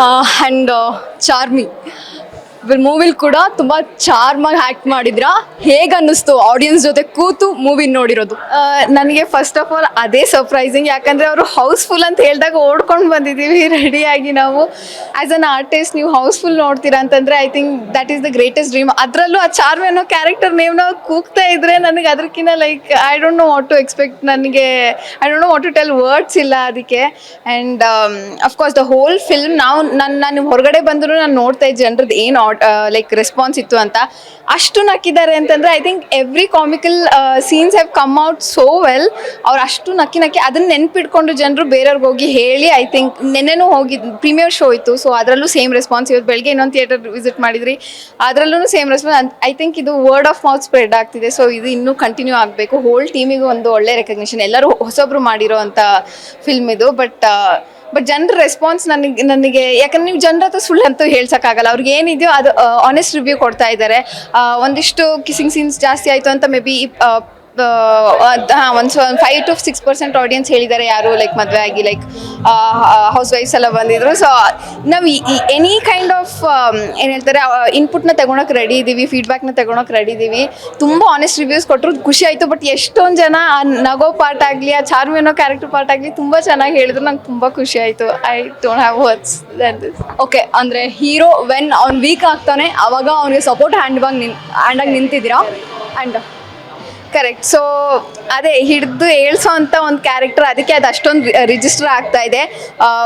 And ಚಾರ್ಮಿ ಮೂವಿಲಿ ಕೂಡ ತುಂಬ ಚಾರ್ಮಾಗಿ act ಮಾಡಿದ್ರ. ಹೇಗೆ ಅನ್ನಿಸ್ತು ಆಡಿಯನ್ಸ್ ಜೊತೆ ಕೂತು ಮೂವಿ ನೋಡಿರೋದು? ನನಗೆ ಫಸ್ಟ್ ಆಫ್ ಆಲ್ ಅದೇ ಸರ್ಪ್ರೈಸಿಂಗ್, ಯಾಕಂದರೆ ಅವರು ಹೌಸ್ಫುಲ್ ಅಂತ ಹೇಳಿದಾಗ ಓಡ್ಕೊಂಡು ಬಂದಿದ್ದೀವಿ ರೆಡಿಯಾಗಿ ನಾವು. ಆ್ಯಸ್ ಅನ್ ಆರ್ಟಿಸ್ಟ್ ನೀವು ಹೌಸ್ಫುಲ್ ನೋಡ್ತೀರಾ ಅಂತಂದರೆ I think that is the greatest dream. ಅದರಲ್ಲೂ ಆ ಚಾರ್ಮಿ ಅನ್ನೋ ಕ್ಯಾರೆಕ್ಟರ್ ನೇಮ್ನ ಕೂಗ್ತಾ ಇದ್ದರೆ ನನಗೆ ಅದಕ್ಕಿಂತ like I don't know what to expect. ನನಗೆ I don't know what to tell, words ಇಲ್ಲ ಅದಕ್ಕೆ. And of course the whole film ನಾನು ಹೊರಗಡೆ ಬಂದರೂ ನಾನು ನೋಡ್ತಾ ಇದ್ದೆ ಜನರದ್ದು ಏನು ಲೈಕ್ ರೆಸ್ಪಾನ್ಸ್ ಇತ್ತು ಅಂತ. ಅಷ್ಟು ನಕ್ಕಿದ್ದಾರೆ ಅಂತಂದರೆ I think every comical scenes have come out so well. ಅವ್ರು ಅಷ್ಟು ನಕ್ಕಿ ಅದನ್ನು ನೆನ್ಪಿಟ್ಕೊಂಡು ಜನರು ಬೇರೆಯವ್ರಿಗೆ ಹೋಗಿ ಹೇಳಿ. ಐ ಥಿಂಕ್ ನೆನ್ನೆನೂ ಹೋಗಿ ಪ್ರೀಮಿಯರ್ ಶೋ ಇತ್ತು, ಸೊ ಅದರಲ್ಲೂ ಸೇಮ್ ರೆಸ್ಪಾನ್ಸ್. ಇವತ್ತು ಬೆಳಗ್ಗೆ ಇನ್ನೊಂದು ಥಿಯೇಟರ್ ವಿಸಿಟ್ ಮಾಡಿದ್ರಿ, ಅದರಲ್ಲೂ ಸೇಮ್ ರೆಸ್ಪಾನ್ಸ್. ಐ ಥಿಂಕ್ ಇದು ವರ್ಡ್ ಆಫ್ ಮೌತ್ ಸ್ಪ್ರೆಡ್ ಆಗ್ತಿದೆ, ಸೊ ಇದು ಇನ್ನೂ ಕಂಟಿನ್ಯೂ ಆಗಬೇಕು. ಹೋಲ್ ಟೀಮಿಗೂ ಒಂದು ಒಳ್ಳೆ ರೆಕಗ್ನಿಷನ್. ಎಲ್ಲರೂ ಹೊಸೊಬ್ರು ಮಾಡಿರೋ ಅಂಥ ಫಿಲ್ಮ್ ಇದು. ಬಟ್ ಜನರ ರೆಸ್ಪಾನ್ಸ್ ನನಗೆ ಯಾಕಂದ್ರೆ ನೀವು ಜನರ ಹತ್ರ ಸುಳ್ಳು ಅಂತೂ ಹೇಳ್ಸೋಕ್ಕಾಗಲ್ಲ. ಅವ್ರಿಗೆ ಏನಿದೆಯೋ ಅದು ಆನೆಸ್ಟ್ ರಿವ್ಯೂ ಕೊಡ್ತಾ ಇದ್ದಾರೆ. ಒಂದಿಷ್ಟು ಕಿಸಿಂಗ್ ಸೀನ್ಸ್ ಜಾಸ್ತಿ ಆಯಿತು ಅಂತ ಮೇ ಬಿ ಒಂದು 5 to 6% ಆಡಿಯನ್ಸ್ ಹೇಳಿದ್ದಾರೆ, ಯಾರು ಲೈಕ್ ಮದುವೆ ಆಗಿ ಲೈಕ್ ಹೌಸ್ ವೈಫ್ಸ್ ಎಲ್ಲ ಬಂದಿದ್ರು. ಸೊ ನಾವು ಎನಿ ಕೈಂಡ್ ಆಫ್ ಏನು ಹೇಳ್ತಾರೆ ಇನ್ಪುಟ್ನ ತಗೊಳಕ್ಕೆ ರೆಡಿ ಇದ್ದೀವಿ, ಫೀಡ್ಬ್ಯಾಕ್ನ ತಗೊಳಕ್ಕೆ ರೆಡಿ ಇದ್ದೀವಿ. ತುಂಬ ಆನೆಸ್ಟ್ ರಿವ್ಯೂಸ್ ಕೊಟ್ಟರು, ಖುಷಿ ಆಯಿತು. ಬಟ್ ಎಷ್ಟೊಂದು ಜನ ಆ ನಗೋ ಪಾರ್ಟ್ ಆಗಲಿ, ಆ ಚಾರ್ಮಿ ಅನ್ನೋ ಕ್ಯಾರೆಕ್ಟರ್ ಪಾರ್ಟ್ ಆಗಲಿ ತುಂಬ ಚೆನ್ನಾಗಿ ಹೇಳಿದ್ರು. ನಂಗೆ ತುಂಬ ಖುಷಿ ಆಯಿತು. I don't have words that this. Okay, ಅಂದರೆ ಹೀರೋ ವೆನ್ ಅವ್ನು ವೀಕ್ ಆಗ್ತಾನೆ ಆವಾಗ ಅವನಿಗೆ ಸಪೋರ್ಟ್ ಹ್ಯಾಂಡಾಗಿ ನಿಂತಿದ್ದೀರಾ. And correct. ಸೊ ಅದೇ ಹಿಡಿದು ಏಳ್ಸೋ ಅಂತ ಒಂದು ಕ್ಯಾರೆಕ್ಟರ್, ಅದಕ್ಕೆ ಅದು ಅಷ್ಟೊಂದು ರಿಜಿಸ್ಟರ್ ಆಗ್ತಾ ಇದೆ.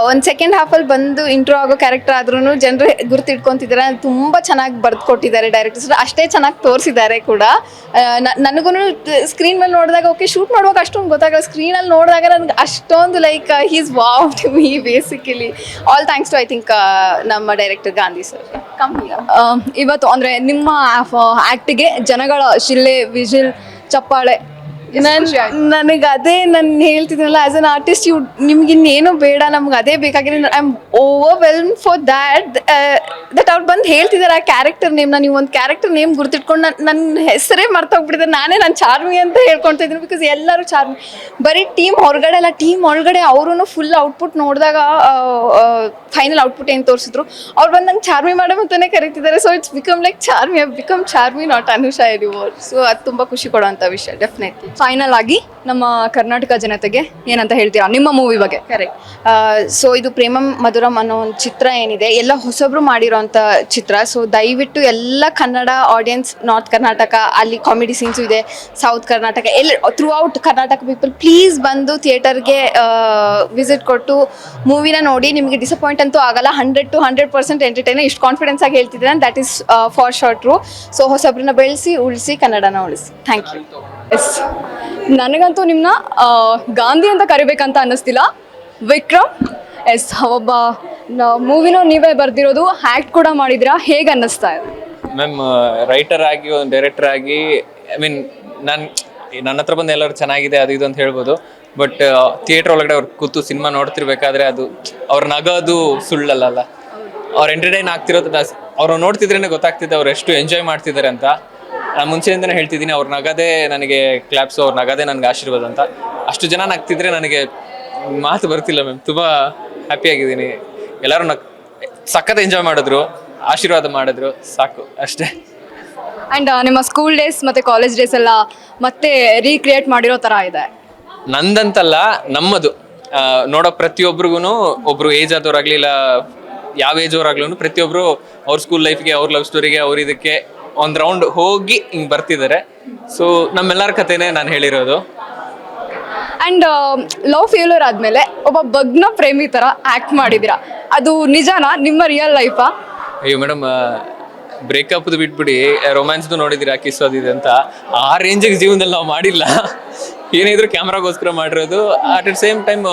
ಒಂದು ಸೆಕೆಂಡ್ ಹಾಫಲ್ಲಿ ಬಂದು ಇಂಟ್ರೋ ಆಗೋ ಕ್ಯಾರೆಕ್ಟರ್ ಆದ್ರೂ ಜನರು ಗುರ್ತಿಟ್ಕೊತಿದ್ದಾರೆ. ತುಂಬ ಚೆನ್ನಾಗಿ ಬರೆದು ಕೊಟ್ಟಿದ್ದಾರೆ ಡೈರೆಕ್ಟರ್ಸ್, ಅಷ್ಟೇ ಚೆನ್ನಾಗಿ ತೋರಿಸಿದ್ದಾರೆ ಕೂಡ. ನನಗೂ ಸ್ಕ್ರೀನ್ ಮೇಲೆ ನೋಡಿದಾಗ ಓಕೆ ಶೂಟ್ ಮಾಡುವಾಗ ಅಷ್ಟೊಂದು ಗೊತ್ತಾಗಲ್ಲ, ಸ್ಕ್ರೀನಲ್ಲಿ ನೋಡಿದಾಗ ನನಗೆ ಅಷ್ಟೊಂದು like he's wow to me basically. All thanks to I think ನಮ್ಮ ಡೈರೆಕ್ಟರ್ ಗಾಂಧಿ ಸರ್. ಇವತ್ತು ಅಂದರೆ ನಿಮ್ಮ ಆ್ಯಕ್ಟಿಗೆ ಜನಗಳ ಶಿಲ್ಲೆ, ವಿಜಿಲ್, ಚಪ್ಪಾಳೆ ನನಗೆ ಅದೇ ನಾನು ಹೇಳ್ತಿದ್ದೀನಲ್ಲ, ಆ್ಯಸ್ ಅನ್ ಆರ್ಟಿಸ್ಟ್ ನಿಮ್ಗೆ ಇನ್ನೇನು ಬೇಡ, ನಮ್ಗೆ ಅದೇ ಬೇಕಾಗಿದೆ. ಐ ಆಮ್ ಓವರ್ವೆಲ್ಮ್ ಫಾರ್ ದಟ್ ಅವ್ರು ಬಂದು ಹೇಳ್ತಿದ್ದಾರೆ ಆ ಕ್ಯಾರೆಕ್ಟರ್ ನೇಮ್ನ. ನೀವು ಒಂದು ಕ್ಯಾರೆಕ್ಟರ್ ನೇಮ್ ಗುರ್ತಿಟ್ಕೊಂಡು ನನ್ನ ಹೆಸರೇ ಮರ್ತೋಗ್ಬಿಟ್ಟಿದ್ದಾರೆ. ನಾನು ಚಾರ್ಮಿ ಅಂತ ಹೇಳ್ಕೊಳ್ತಾ ಇದ್ದೀನಿ, ಬಿಕಾಸ್ ಎಲ್ಲರೂ ಚಾರ್ಮಿ. ಬರೀ ಟೀಮ್ ಹೊರಗಡೆ ಅಲ್ಲ, ಟೀಮ್ ಒಳಗಡೆ ಅವರು ಫುಲ್ ಔಟ್ಪುಟ್ ನೋಡಿದಾಗ ಫೈನಲ್ ಔಟ್ಪುಟ್ ಏನು ತೋರಿಸಿದ್ರು, ಅವ್ರು ಬಂದು ನಂಗೆ ಚಾರ್ಮಿ ಮೇಡಮ್ ಅಂತಲೇ ಕರೀತಿದ್ದಾರೆ. So it's become like Charmi, become Charmi, not Anusha anymore. So ಅದು ತುಂಬ ಖುಷಿ ಕೊಡೋವಂಥ ವಿಷಯ ಡೆಫಿನೆಟ್ಲಿ. ಫೈನಲ್ ಆಗಿ ನಮ್ಮ ಕರ್ನಾಟಕ ಜನತೆಗೆ ಏನಂತ ಹೇಳ್ತೀರಾ ನಿಮ್ಮ ಮೂವಿ ಬಗ್ಗೆ? ಕರೆಕ್ಟ್. ಸೊ ಇದು ಪ್ರೇಮಂ ಮಧುರಂ ಅನ್ನೋ ಒಂದು ಚಿತ್ರ ಏನಿದೆ, ಎಲ್ಲ ಹೊಸಬ್ರು ಮಾಡಿರೋಂಥ ಚಿತ್ರ. ಸೊ ದಯವಿಟ್ಟು ಎಲ್ಲ ಕನ್ನಡ ಆಡಿಯನ್ಸ್, ನಾರ್ತ್ ಕರ್ನಾಟಕ ಅಲ್ಲಿ ಕಾಮಿಡಿ ಸೀನ್ಸು ಇದೆ, ಸೌತ್ ಕರ್ನಾಟಕ, ಎಲ್ಲ through out Karnataka people please ಬಂದು ಥಿಯೇಟರ್ಗೆ ವಿಸಿಟ್ ಕೊಟ್ಟು ಮೂವಿನ ನೋಡಿ. ನಿಮಗೆ ಡಿಸಪಾಯಿಂಟ್ ಅಂತೂ ಆಗಲ್ಲ. 100 to 100% ಎಂಟರ್ಟೈನ್. ಇಷ್ಟು ಕಾನ್ಫಿಡೆನ್ಸ್ ಆಗಿ ಹೇಳ್ತಿದ್ದೇನೆ, that is for sure true. So ಹೊಸಬ್ರನ್ನ ಬೆಳೆಸಿ, ಉಳಿಸಿ, ಕನ್ನಡನ ಉಳಿಸಿ. Thank you. ಎಸ್, ನನಗಂತೂ ನಿಮ್ಮನ್ನ ಗಾಂಧಿ ಅಂತ ಕರಿಬೇಕಂತ ಅನ್ನಿಸ್ತಿಲ್ಲ, ವಿಕ್ರಮ್. ಎಸ್, ಒಬ್ಬ ಮೂವಿನೂ ನೀವೇ ಬರ್ದಿರೋದು, ಆ್ಯಕ್ಟ್ ಕೂಡ ಮಾಡಿದಿರಾ, ಹೇಗೆ ಅನ್ನಿಸ್ತಾ ಇದೆ ಮ್ಯಾಮ್? ರೈಟರ್ ಆಗಿ, ಒಂದು ಡೈರೆಕ್ಟರ್ ಆಗಿ, ಐ ಮೀನ್ ನನ್ನ ಹತ್ರ ಬಂದು ಎಲ್ಲರೂ ಚೆನ್ನಾಗಿದೆ ಅದು ಇದು ಅಂತ ಹೇಳ್ಬೋದು. ಬಟ್ ಥಿಯೇಟರ್ ಒಳಗಡೆ ಅವ್ರು ಕೂತು ಸಿನಿಮಾ ನೋಡ್ತಿರ್ಬೇಕಾದ್ರೆ ಅದು ಅವ್ರ ನಗೋದು ಸುಳ್ಳಲ್ಲ, ಅವ್ರು ಎಂಟರ್ಟೈನ್ ಆಗ್ತಿರೋದು. ಅವ್ರು ನೋಡ್ತಿದ್ರೇ ಗೊತ್ತಾಗ್ತಿದೆ ಅವ್ರು ಎಷ್ಟು ಎಂಜಾಯ್ ಮಾಡ್ತಿದ್ದಾರೆ ಅಂತ. ನಾನು ಮುಂಚೆಯಿಂದನೇ ಹೇಳ್ತಿದ್ದೀನಿ, ಅವ್ರು ನಗದೇ ನನಗೆ ಕ್ಲಾಪ್ಸು, ಅವ್ರು ನಗದೇ ನನಗೆ ಆಶೀರ್ವಾದ ಅಂತ. ಅಷ್ಟು ಜನ ನಗ್ತಿದ್ರೆ ನನಗೆ ಮಾತು ಬರ್ತಿಲ್ಲ ಮ್ಯಾಮ್. ತುಂಬ ಹ್ಯಾಪಿಯಾಗಿದ್ದೀನಿ. ಎಲ್ಲರೂ ಸಖತ್ ಎಂಜಾಯ್ ಮಾಡಿದ್ರು, ಆಶೀರ್ವಾದ ಮಾಡಿದ್ರು, ಸಾಕು ಅಷ್ಟೇ. ಆ್ಯಂಡ್ ನಿಮ್ಮ ಸ್ಕೂಲ್ ಡೇಸ್ ಮತ್ತು ಕಾಲೇಜ್ ಡೇಸ್ ಎಲ್ಲ ಮತ್ತೆ ರೀಕ್ರಿಯೇಟ್ ಮಾಡಿರೋ ಥರ ಇದೆ. ನಂದಂತಲ್ಲ, ನಮ್ಮದು ನೋಡೋ ಪ್ರತಿಯೊಬ್ರಿಗೂ, ಒಬ್ರು ಏಜ್ ಆದವ್ರಾಗ್ಲಿ ಇಲ್ಲ ಯಾವ ಏಜ್ ಅವ್ರಾಗ್ಲೂ, ಪ್ರತಿಯೊಬ್ರು ಅವ್ರ ಸ್ಕೂಲ್ ಲೈಫ್ಗೆ, ಅವ್ರ ಲವ್ ಸ್ಟೋರಿಗೆ, ಅವ್ರ ಇದಕ್ಕೆ ಒಂದು ರೌಂಡ್ ಹೋಗಿ ಹಿಂಗೆ ಬರ್ತಿದ್ದಾರೆ. ಸೊ ನಮ್ಮೆಲ್ಲರ ಕಥೆನೇ ನಾನು ಹೇಳಿರೋದು. ಆ್ಯಂಡ್ ಲವ್ ಫೇಲ್ಯೂರ್ ಆದಮೇಲೆ ಒಬ್ಬ ಭಗ್ನ ಪ್ರೇಮಿ ಥರ ಆ್ಯಕ್ಟ್ ಮಾಡಿದ್ದೀರಾ, ಅದು ನಿಜನಾ? ನಿಮ್ಮ ರಿಯಲ್ ಲೈಫಾ? ಅಯ್ಯೋ ಮೇಡಮ್, ಬ್ರೇಕಪ್ದು ಬಿಟ್ಬಿಡಿ, ರೊಮ್ಯಾನ್ಸ್ದು ನೋಡಿದ್ದೀರಾ, ಕಿಸ್ಸೋದಿದೆ ಅಂತ. ಆ ರೇಂಜಿಗೆ ಜೀವನದಲ್ಲಿ ನಾವು ಮಾಡಿಲ್ಲ. ಏನಿದ್ರು ಕ್ಯಾಮ್ರಾಗೋಸ್ಕರ ಮಾಡಿರೋದು. ಅಟ್ ದ ಸೇಮ್ ಟೈಮ್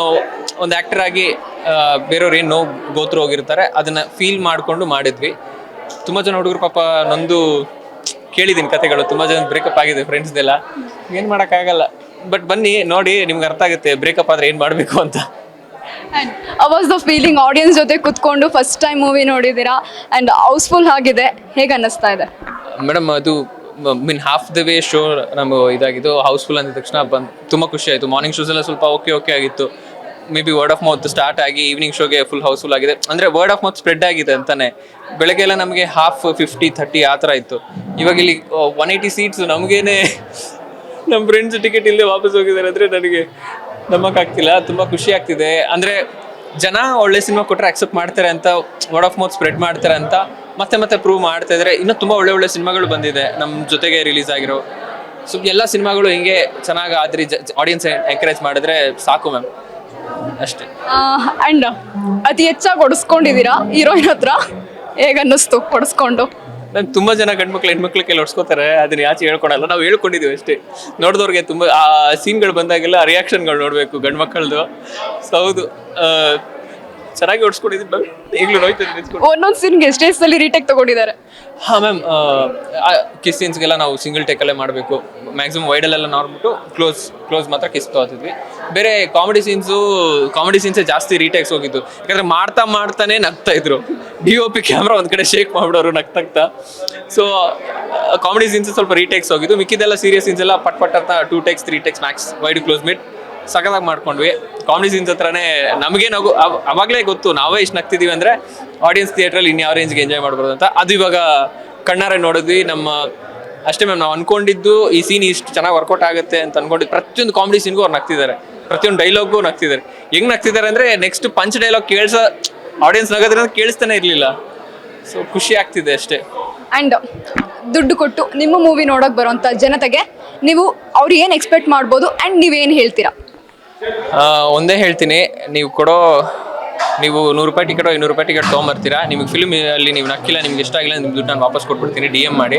ಒಂದು ಆ್ಯಕ್ಟರ್ ಆಗಿ ಬೇರೆಯವ್ರು ಏನು ನೋವು ಗೋತ್ರು ಹೋಗಿರ್ತಾರೆ, ಅದನ್ನು ಫೀಲ್ ಮಾಡಿಕೊಂಡು ಮಾಡಿದ್ವಿ. ತುಂಬ ಜನ ಹುಡುಗರು ಪಾಪ ನೊಂದು ಕೇಳಿದ್ದೀನಿ ಕತೆಗಳು, ತುಂಬ ಜನ ಬ್ರೇಕಪ್ ಆಗಿದೆ ಫ್ರೆಂಡ್ಸ್ದೆಲ್ಲ. ಏನು ಮಾಡೋಕ್ಕಾಗಲ್ಲ. ಬಟ್ ಬನ್ನಿ ನೋಡಿ, ನಿಮ್ಗೆ ಅರ್ಥ ಆಗುತ್ತೆ ಬ್ರೇಕಪ್ ಆದರೆ ಏನು ಮಾಡಬೇಕು ಅಂತ. ವಾಸ್ ದ ಫೀಲಿಂಗ್ ಆಡಿಯನ್ಸ್ ಜೊತೆ ಕುತ್ಕೊಂಡು ಫಸ್ಟ್ ಟೈಮ್ ಮೂವಿ ನೋಡಿದ್ದೀರಾ ಆ್ಯಂಡ್ ಹೌಸ್ಫುಲ್ ಆಗಿದೆ, ಹೇಗೆ ಅನ್ನಿಸ್ತಾ ಇದೆ ಮೇಡಮ್? ಅದು ಮೀನ್ ಹಾಫ್ ದ ವೇ ಶೋ ನಮ್ಮ ಇದಾಗಿದ್ದು, ಹೌಸ್ಫುಲ್ ಅಂದಿದ ತಕ್ಷಣ ತುಂಬ ಖುಷಿ ಆಯಿತು. ಮಾರ್ನಿಂಗ್ ಶೋಸ್ ಎಲ್ಲ ಸ್ವಲ್ಪ ಓಕೆ ಆಗಿತ್ತು. May be word of mouth start ಆಗಿ ಈವ್ನಿಂಗ್ ಶೋಗೆ ಫುಲ್ ಹೌಸ್ಫುಲ್ ಆಗಿದೆ. ಅಂದರೆ ವರ್ಡ್ ಆಫ್ ಮೌತ್ ಸ್ಪ್ರೆಡ್ ಆಗಿದೆ ಅಂತಾನೆ. ಬೆಳಗ್ಗೆ ಎಲ್ಲ ನಮಗೆ ಹಾಫ್ 50-30 ಆ ಥರ ಇತ್ತು. ಇವಾಗ ಇಲ್ಲಿ 180 ಸೀಟ್ಸ್ ನಮಗೇನೆ ನಮ್ಮ ಫ್ರೆಂಡ್ಸ್ ಟಿಕೆಟ್ ಇಲ್ಲದೆ ವಾಪಸ್ ಹೋಗಿದ್ದಾರೆ ಅಂದರೆ ನನಗೆ ನಂಬಕ್ಕಾಗ್ತಿಲ್ಲ. ತುಂಬ ಖುಷಿ ಆಗ್ತಿದೆ. ಅಂದರೆ ಜನ ಒಳ್ಳೆ ಸಿನಿಮಾ ಕೊಟ್ಟರೆ ಅಕ್ಸೆಪ್ಟ್ ಮಾಡ್ತಾರೆ ಅಂತ, ವರ್ಡ್ ಆಫ್ ಮೌತ್ ಸ್ಪ್ರೆಡ್ ಮಾಡ್ತಾರೆ ಅಂತ ಮತ್ತೆ ಪ್ರೂವ್ ಮಾಡ್ತಾ ಇದ್ದಾರೆ. ಇನ್ನೂ ತುಂಬ ಒಳ್ಳೆ ಸಿನಿಮಾಗಳು ಬಂದಿದೆ ನಮ್ಮ ಜೊತೆಗೆ ರಿಲೀಸ್ ಆಗಿರೋ. ಸೊ ಎಲ್ಲ ಸಿನಿಮಾಗಳು ಹಿಂಗೆ ಚೆನ್ನಾಗಿ ಆದ್ರಿ ಆಡಿಯನ್ಸ್ ಎಂಕರೇಜ್ ಮಾಡಿದ್ರೆ ಸಾಕು ಮ್ಯಾಮ್, ಅಷ್ಟೇ. ಆ್ಯಂಡ್ ಅತಿ ಹೆಚ್ಚಾಗಿ ಹೊಡೆಸ್ಕೊಂಡಿದ್ದೀರಾ ಹೀರೋಯಿನ್ ಹತ್ರ, ಹೇಗನ್ನಿಸ್ತು ಹೊಡೆಸ್ಕೊಂಡು? ನಾನು ತುಂಬ ಜನ ಗಂಡ್ಮಕ್ಳು ಹೆಣ್ಮಕ್ಳು ಕೈಲಿ ಹೊಡ್ಸ್ಕೊತಾರೆ, ಅದನ್ನ ಆಚೆ ಹೇಳ್ಕೊಳಲ್ಲ. ನಾವು ಹೇಳ್ಕೊಂಡಿದ್ದೀವಿ ಅಷ್ಟೇ. ನೋಡಿದವ್ರಿಗೆ ತುಂಬ ಆ ಸೀನ್ಗಳು ಬಂದಾಗೆಲ್ಲ ರಿಯಾಕ್ಷನ್ಗಳು ನೋಡಬೇಕು ಗಂಡ್ಮಕ್ಳದು. ಸೊ ಹೌದು, ಚೆನ್ನಾಗಿ ಹೊಡ್ಸ್ಕೊಂಡಿದ್ದು ಈಗಲೂ ನೋಯ್ತದೆ. ಒಂದೊಂದು ಸೀನ್ಗೆ ಎಷ್ಟೇ ಸಲ ರೀಟೇಕ್ ತಗೊಂಡಿದ್ದಾರೆ? ಹಾಂ ಮ್ಯಾಮ್, ಕಿಸ್ ಸೀನ್ಸ್ಗೆಲ್ಲ ನಾವು ಸಿಂಗಲ್ ಟೇಕಲ್ಲೇ ಮಾಡಬೇಕು. ಮ್ಯಾಕ್ಸಿಮಮ್ ವೈಡಲ್ಲೆಲ್ಲ ನೋಡ್ಬಿಟ್ಟು ಕ್ಲೋಸ್ ಮಾತ್ರ ಕಿಸ್ ತಗೋತಿದ್ವಿ. ಬೇರೆ ಕಾಮಿಡಿ ಸೀನ್ಸೇ ಜಾಸ್ತಿ ರೀಟೇಕ್ಸ್ ಹೋಗಿದ್ದು. ಯಾಕಂದರೆ ಮಾಡ್ತಾನೆ ನಗ್ತಾ ಇದ್ರು. DOP ಕ್ಯಾಮ್ರಾ ಒಂದು ಕಡೆ ಶೇಕ್ ಮಾಡ್ಬಿಡೋರು ನಗ್ತಾ. ಸೊ ಕಾಮಿಡಿ ಸೀನ್ಸ್ ಸ್ವಲ್ಪ ರೀಟೇಕ್ಸ್ ಹೋಗಿದ್ದು. ಮಿಕ್ಕಿದೆಲ್ಲ ಸೀರಿಯಸ್ ಸೀನ್ಸ್ ಎಲ್ಲ ಪಟ್ ಅಂತ 2 takes 3 takes Max wide close mid ಸಖತ್ತಾಗಿ ಮಾಡ್ಕೊಂಡ್ವಿ. ಕಾಮಿಡಿ ಸೀನ್ಸ್ ಹತ್ರನೇ ನಮಗೆ ನಗು ಅವಾಗಲೇ ಗೊತ್ತು ನಾವೇ ಇಷ್ಟು ನಗ್ತಿದ್ದೀವಿ ಅಂದರೆ ಆಡಿಯನ್ಸ್ ಥಿಯೇಟ್ರಲ್ಲಿ ಇನ್ಯಾವ ರೇಂಜ್ಗೆ ಎಂಜಾಯ್ ಮಾಡ್ಬೋದು ಅಂತ. ಅದು ಇವಾಗ ಕಣ್ಣಾರೆ ನೋಡಿದ್ವಿ. ಅಷ್ಟೇ ಮ್ಯಾಮ್, ನಾವು ಅನ್ಕೊಂಡಿದ್ದು ಈ ಸೀನ್ ಇಷ್ಟು ಚೆನ್ನಾಗಿ ವರ್ಕೌಟ್ ಆಗುತ್ತೆ ಅಂತ ಅನ್ಕೊಂಡಿದ್ದು. ಪ್ರತಿಯೊಂದು ಕಾಮಿಡಿ ಸೀನ್ಗೂ ಅವ್ರು ನಗ್ತಿದ್ದಾರೆ, ಪ್ರತಿಯೊಂದು ಡೈಲಾಗ್ಗೂ ನಗ್ತಿದ್ದಾರೆ. ಹೆಂಗೆ ನಗ್ತಿದ್ದಾರೆ ಅಂದರೆ ನೆಕ್ಸ್ಟ್ ಪಂಚ್ ಡೈಲಾಗ್ ಆಡಿಯನ್ಸ್ ನಗೋದ್ರಿಂದ ಕೇಳಿಸ್ತಾನೆ ಇರಲಿಲ್ಲ. ಸೊ ಖುಷಿ ಆಗ್ತಿದೆ ಅಷ್ಟೇ. ಆ್ಯಂಡ್ ದುಡ್ಡು ಕೊಟ್ಟು ನಿಮ್ಮ ಮೂವಿ ನೋಡೋಕೆ ಬರೋಂಥ ಜನತೆಗೆ ನೀವು ಅವ್ರು ಏನು ಎಕ್ಸ್ಪೆಕ್ಟ್ ಮಾಡ್ಬೋದು ಆ್ಯಂಡ್ ನೀವೇನು ಹೇಳ್ತೀರಾ? ಒಂದೇ ಹೇಳ್ತೀನಿ, ನೀವು 100 ರೂಪಾಯಿ ಟಿಕೆಟೋ 200 ರೂಪಾಯಿ ಟಿಕೆಟ್ ತೊಗೊಂಬರ್ತೀರಾ, ನಿಮಗೆ ಫಿಲ್ಮ್ ಅಲ್ಲಿ ನೀವು ನಕ್ಕಿಲ್ಲ, ನಿಮ್ಗೆ ಇಷ್ಟ ಆಗಿಲ್ಲ, ನಿಮ್ಮ ದುಡ್ಡು ನಾನು ವಾಪಸ್ ಕೊಟ್ಬಿಡ್ತೀನಿ. DM ಮಾಡಿ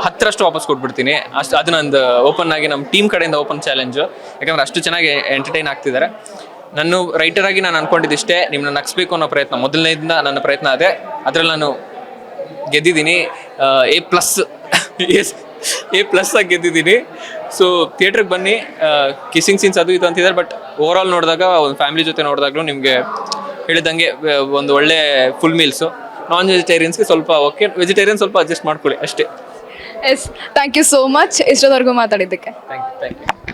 10ರಷ್ಟು ವಾಪಸ್ ಕೊಟ್ಬಿಡ್ತೀನಿ. ಅದು ನಂದು ಓಪನ್ ಆಗಿ ನಮ್ಮ ಟೀಮ್ ಕಡೆಯಿಂದ ಓಪನ್ ಚಾಲೆಂಜು. ಯಾಕಂದ್ರೆ ಅಷ್ಟು ಚೆನ್ನಾಗಿ ಎಂಟರ್ಟೈನ್ ಆಗ್ತಿದ್ದಾರೆ. ನಾನು ರೈಟರ್ ಆಗಿ ನಾನು ಅನ್ಕೊಂಡಿದ್ದಿಷ್ಟೇ, ನಿಮ್ಮನ್ನ ನಗಿಸ್ಬೇಕು ಅನ್ನೋ ಪ್ರಯತ್ನ ಮೊದಲನೇದಿಂದ ನನ್ನ ಪ್ರಯತ್ನ ಅದೇ. ಅದರಲ್ಲಿ ನಾನು ಗೆದ್ದಿದ್ದೀನಿ. A+ ಆಗಿ ಗೆದ್ದಿದ್ದೀನಿ. ಸೊ ಥಿಯೇಟ್ರಿಗೆ ಬನ್ನಿ. ಕಿಸ್ಸಿಂಗ್ ಸೀನ್ಸ್ ಅದು ಇದು ಅಂತಿದ್ದಾರೆ, ಬಟ್ ಓವರ್ ಆಲ್ ನೋಡಿದಾಗ ಒಂದು ಫ್ಯಾಮಿಲಿ ಜೊತೆ ನೋಡಿದಾಗಲೂ ನಿಮಗೆ ಹೇಳಿದಂಗೆ ಒಂದು ಒಳ್ಳೆ ಫುಲ್ ಮೀಲ್ಸು. ನಾನ್ ವೆಜಿಟೇರಿಯನ್ಸ್ಗೆ ಸ್ವಲ್ಪ ಓಕೆ, ವೆಜಿಟೇರಿಯನ್ ಸ್ವಲ್ಪ ಅಡ್ಜಸ್ಟ್ ಮಾಡ್ಕೊಳ್ಳಿ ಅಷ್ಟೇ. Yes, thank you so much ಇಷ್ಟೊತ್ತವರೆಗೂ ಮಾತಾಡಿದ್ದಕ್ಕೆ. Thank you.